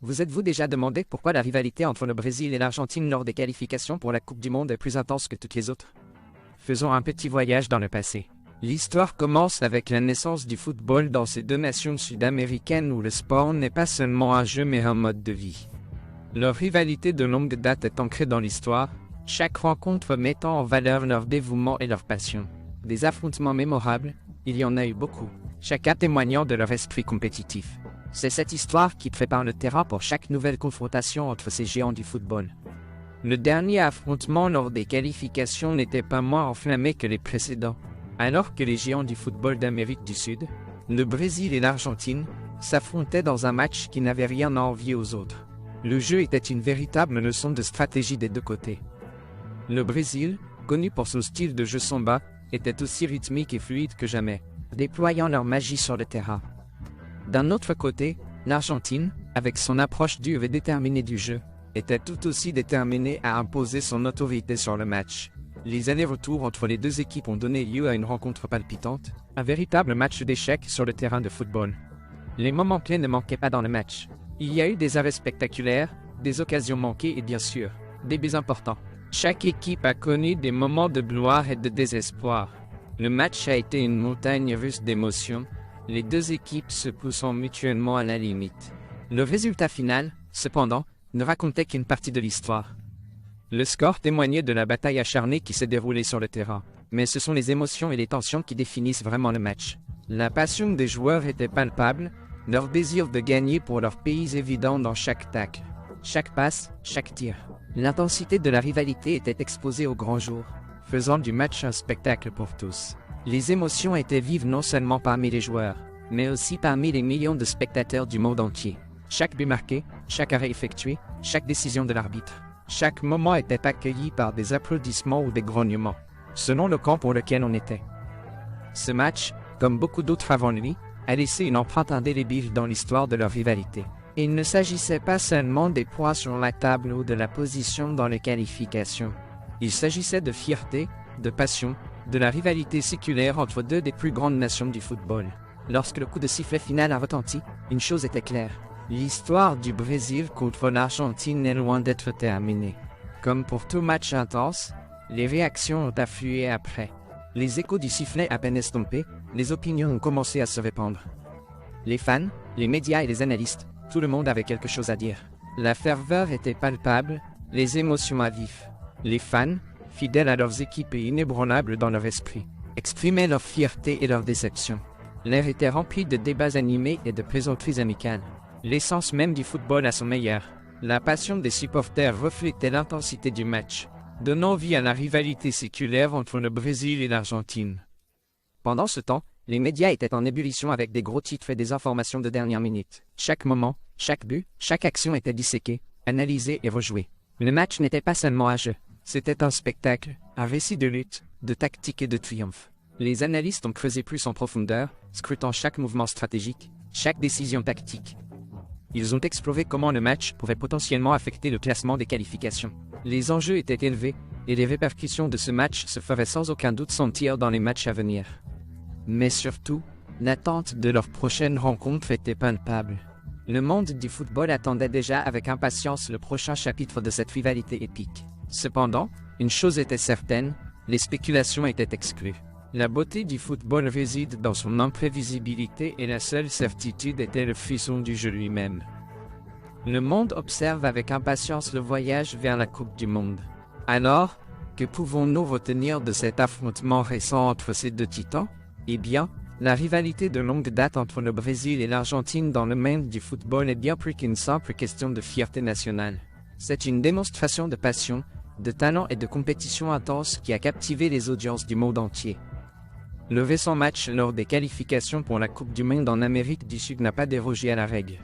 Vous êtes-vous déjà demandé pourquoi la rivalité entre le Brésil et l'Argentine lors des qualifications pour la Coupe du Monde est plus intense que toutes les autres? Faisons un petit voyage dans le passé. L'histoire commence avec la naissance du football dans ces deux nations sud-américaines où le sport n'est pas seulement un jeu mais un mode de vie. Leur rivalité de longue date est ancrée dans l'histoire, chaque rencontre mettant en valeur leur dévouement et leur passion. Des affrontements mémorables, il y en a eu beaucoup, chacun témoignant de leur esprit compétitif. C'est cette histoire qui prépare le terrain pour chaque nouvelle confrontation entre ces géants du football. Le dernier affrontement lors des qualifications n'était pas moins enflammé que les précédents. Alors que les géants du football d'Amérique du Sud, le Brésil et l'Argentine, s'affrontaient dans un match qui n'avait rien à envier aux autres. Le jeu était une véritable leçon de stratégie des deux côtés. Le Brésil, connu pour son style de jeu samba, était aussi rythmique et fluide que jamais, déployant leur magie sur le terrain. D'un autre côté, l'Argentine, avec son approche dure et déterminée du jeu, était tout aussi déterminée à imposer son autorité sur le match. Les allers-retours entre les deux équipes ont donné lieu à une rencontre palpitante, un véritable match d'échecs sur le terrain de football. Les moments clés ne manquaient pas dans le match. Il y a eu des arrêts spectaculaires, des occasions manquées et bien sûr, des buts importants. Chaque équipe a connu des moments de gloire et de désespoir. Le match a été une montagne russe d'émotions, les deux équipes se poussant mutuellement à la limite. Le résultat final, cependant, ne racontait qu'une partie de l'histoire. Le score témoignait de la bataille acharnée qui s'est déroulée sur le terrain, mais ce sont les émotions et les tensions qui définissent vraiment le match. La passion des joueurs était palpable, leur désir de gagner pour leur pays évident dans chaque tacle, chaque passe, chaque tir. L'intensité de la rivalité était exposée au grand jour, faisant du match un spectacle pour tous. Les émotions étaient vives non seulement parmi les joueurs, mais aussi parmi les millions de spectateurs du monde entier. Chaque but marqué, chaque arrêt effectué, chaque décision de l'arbitre. Chaque moment était accueilli par des applaudissements ou des grognements, selon le camp pour lequel on était. Ce match, comme beaucoup d'autres avant lui, a laissé une empreinte indélébile dans l'histoire de leur rivalité. Et il ne s'agissait pas seulement des points sur la table ou de la position dans les qualifications. Il s'agissait de fierté, de passion, de la rivalité séculaire entre deux des plus grandes nations du football. Lorsque le coup de sifflet final a retenti, une chose était claire. L'histoire du Brésil contre l'Argentine est loin d'être terminée. Comme pour tout match intense, les réactions ont afflué après. Les échos du sifflet à peine estompés, les opinions ont commencé à se répandre. Les fans, les médias et les analystes, tout le monde avait quelque chose à dire. La ferveur était palpable, les émotions à vif. Les fans, fidèles à leurs équipes et inébranlables dans leur esprit, exprimaient leur fierté et leur déception. L'air était rempli de débats animés et de plaisanteries amicales. L'essence même du football à son meilleur. La passion des supporters reflétait l'intensité du match, donnant vie à la rivalité séculaire entre le Brésil et l'Argentine. Pendant ce temps, les médias étaient en ébullition avec des gros titres et des informations de dernière minute. Chaque moment, chaque but, chaque action était disséquée, analysée et rejouée. Le match n'était pas seulement un jeu, c'était un spectacle, un récit de lutte, de tactique et de triomphe. Les analystes ont creusé plus en profondeur, scrutant chaque mouvement stratégique, chaque décision tactique. Ils ont exploré comment le match pourrait potentiellement affecter le classement des qualifications. Les enjeux étaient élevés, et les répercussions de ce match se feraient sans aucun doute sentir dans les matchs à venir. Mais surtout, l'attente de leur prochaine rencontre était palpable. Le monde du football attendait déjà avec impatience le prochain chapitre de cette rivalité épique. Cependant, une chose était certaine, les spéculations étaient exclues. La beauté du football réside dans son imprévisibilité et la seule certitude était le frisson du jeu lui-même. Le monde observe avec impatience le voyage vers la Coupe du Monde. Alors, que pouvons-nous retenir de cet affrontement récent entre ces deux titans? Eh bien, la rivalité de longue date entre le Brésil et l'Argentine dans le monde du football est bien plus qu'une simple question de fierté nationale. C'est une démonstration de passion, de talent et de compétition intense qui a captivé les audiences du monde entier. Le récent match lors des qualifications pour la Coupe du Monde en Amérique du Sud n'a pas dérogé à la règle.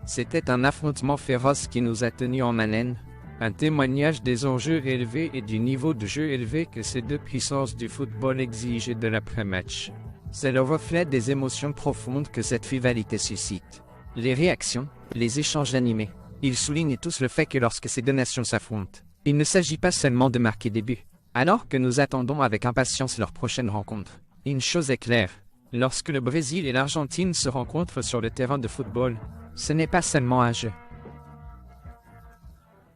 C'était un affrontement féroce qui nous a tenus en haleine, un témoignage des enjeux élevés et du niveau de jeu élevé que ces deux puissances du football exigent de l'après-match. C'est le reflet des émotions profondes que cette rivalité suscite. Les réactions, les échanges animés, ils soulignent tous le fait que lorsque ces deux nations s'affrontent, il ne s'agit pas seulement de marquer des buts. Alors que nous attendons avec impatience leur prochaine rencontre, une chose est claire, lorsque le Brésil et l'Argentine se rencontrent sur le terrain de football, ce n'est pas seulement un jeu.